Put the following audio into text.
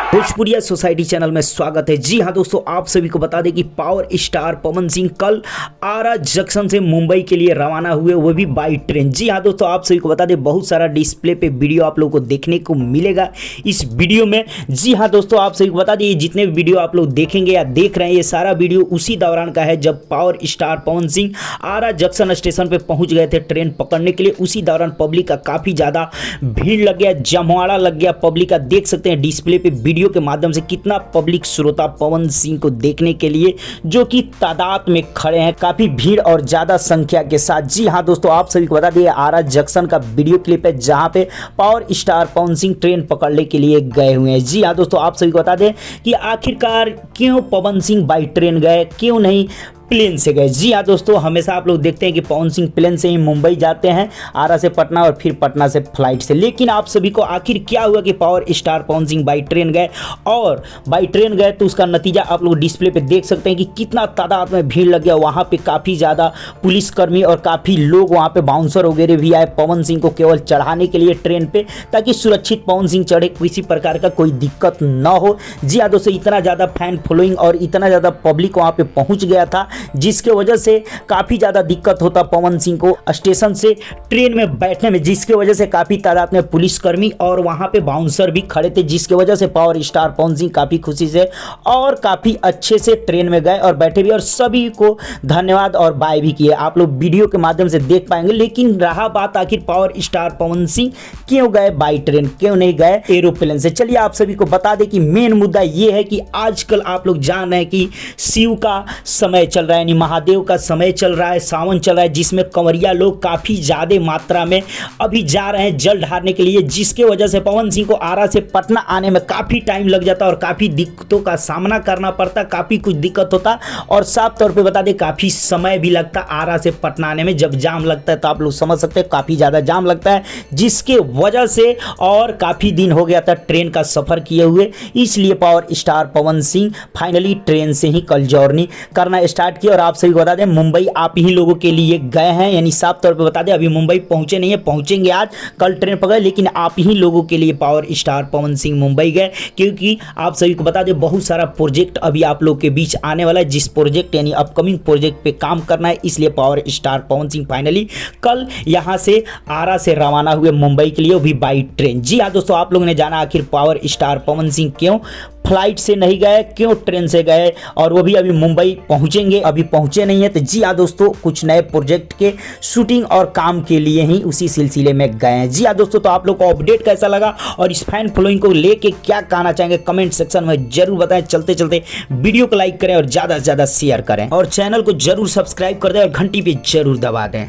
भोजपुरिया society channel में स्वागत है। जी हाँ दोस्तों, आप सभी को बता दें कि पावर स्टार पवन सिंह कल आरा जंक्शन से मुंबई के लिए रवाना हुए, वो भी बाई ट्रेन। जी हाँ दोस्तों, आप सभी को बता दें बहुत सारा डिस्प्ले पे वीडियो आप लोगों को देखने को मिलेगा इस वीडियो में। जी हाँ दोस्तों, आप सभी को बता दें जितने भी वीडियो आप लोग देखेंगे या देख रहे हैं, ये सारा वीडियो उसी दौरान का है जब पावर स्टार पवन सिंह आरा जंक्शन स्टेशन पर पहुँच गए थे ट्रेन पकड़ने के लिए। उसी दौरान पब्लिक का काफ़ी ज़्यादा भीड़ लग गया, जमवाड़ा लग गया पब्लिक का। देख सकते हैं डिस्प्ले पे वीडियो के माध्यम से कितना पब्लिक श्रोता पवन सिंह को देखने के लिए जो कि तादाद में खड़े हैं, काफी भीड़ और ज्यादा संख्या के साथ। जी हाँ दोस्तों, आप सभी को बता दें आरा जंक्शन का वीडियो क्लिप है जहां पे power star Pawan Singh train पकड़ने के लिए गए हुए हैं। जी हाँ दोस्तों, आप सभी को बता दें कि आखिरकार क्यों पवन सिंह बाई ट्रेन गए, क्यों नहीं प्लेन से गए। जी हाँ दोस्तों, हमेशा आप लोग देखते हैं कि पवन सिंह प्लेन से ही मुंबई जाते हैं, आरा से पटना और फिर पटना से फ्लाइट से। लेकिन आप सभी को आखिर क्या हुआ कि power star Pawan Singh by train गए, और बाई ट्रेन गए तो उसका नतीजा आप लोग डिस्प्ले पे देख सकते हैं कि कितना तादाद में भीड़ लग गया। वहाँ पे काफ़ी ज़्यादा पुलिसकर्मी और काफ़ी लोग, वहाँ पे बाउंसर वगैरह भी आए पवन सिंह को केवल चढ़ाने के लिए ट्रेन पे, ताकि सुरक्षित पवन सिंह चढ़े, किसी प्रकार का कोई दिक्कत ना हो। जी हाँ दोस्तों, इतना ज़्यादा फैन फॉलोइंग और इतना ज़्यादा पब्लिक वहाँ पे पहुँच गया था जिसके वजह से काफ़ी ज़्यादा दिक्कत होता पवन सिंह को स्टेशन से ट्रेन में बैठने में, जिसके वजह से काफ़ी तादाद में पुलिसकर्मी और वहाँ पे बाउंसर भी खड़े थे, जिसके वजह से पावर स्टार पवन सिंह काफ़ी खुशी से और काफ़ी अच्छे से ट्रेन में गए और बैठे भी, और सभी को धन्यवाद और बाय भी किए। आप लोग वीडियो के माध्यम से देख पाएंगे। लेकिन रहा बात आखिर पावर स्टार पवन सिंह क्यों गए बाई ट्रेन, क्यों नहीं गए एरोप्लेन से। चलिए आप सभी को बता दें कि मेन मुद्दा ये है कि आजकल आप लोग जान रहे हैं कि शिव का समय चल रहा है, महादेव का समय चल रहा है, सावन चल रहा है, जिसमें कंवरिया लोग काफ़ी ज़्यादा मात्रा में अभी जा रहे हैं जल ढारने के लिए, जिसके वजह से पवन सिंह को आरा से पटना आने में काफ़ी टाइम लग जाता और काफ़ी दिक्कतों का सामना करना पड़ता, काफ़ी कुछ दिक्कत होता और साफ तौर पे बता दें काफ़ी समय भी लगता आरा से पटना आने में। जब जाम लगता है तो आप लोग समझ सकते हैं काफ़ी ज़्यादा जाम लगता है, जिसके वजह से और काफ़ी दिन हो गया था ट्रेन का सफ़र किए हुए। इसलिए power star Pawan Singh finally train से ही कल जर्नी करना स्टार्ट किया। और आप सभी को बता दें मुंबई आप ही लोगों के लिए गए हैं, यानी साफ तौर पे बता दें अभी मुंबई पहुंचे नहीं है, पहुंचेंगे आज, कल ट्रेन पकड़े, लेकिन आप ही लोगों के लिए पावर स्टार पवन सिंह मुंबई गए, क्योंकि आप सभी को बता दें बहुत सारा प्रोजेक्ट अभी आप लोग के बीच आने वाला है, जिस प्रोजेक्ट यानी अपकमिंग प्रोजेक्ट पे काम करना है। इसलिए power star Pawan Singh finally कल यहाँ से आरा से रवाना हुए मुंबई के लिए, वो भी बाई ट्रेन। जी हाँ दोस्तों, आप लोगों ने जाना आखिर पावर स्टार पवन सिंह क्यों फ्लाइट से नहीं गए, क्यों ट्रेन से गए, और वो भी अभी मुंबई पहुंचेंगे, अभी पहुंचे नहीं है। तो जी हाँ दोस्तों, कुछ नए प्रोजेक्ट के शूटिंग और काम के लिए ही उसी सिलसिले में गए हैं। जी हाँ दोस्तों, तो आप लोग को अपडेट कैसा लगा और इस फैन फॉलोइंग को लेके क्या कहना चाहेंगे कमेंट सेक्शन में जरूर बताएं। चलते चलते वीडियो को लाइक करें और ज़्यादा से ज़्यादा शेयर करें और चैनल को जरूर सब्सक्राइब कर दें और घंटी पे जरूर दबा दें।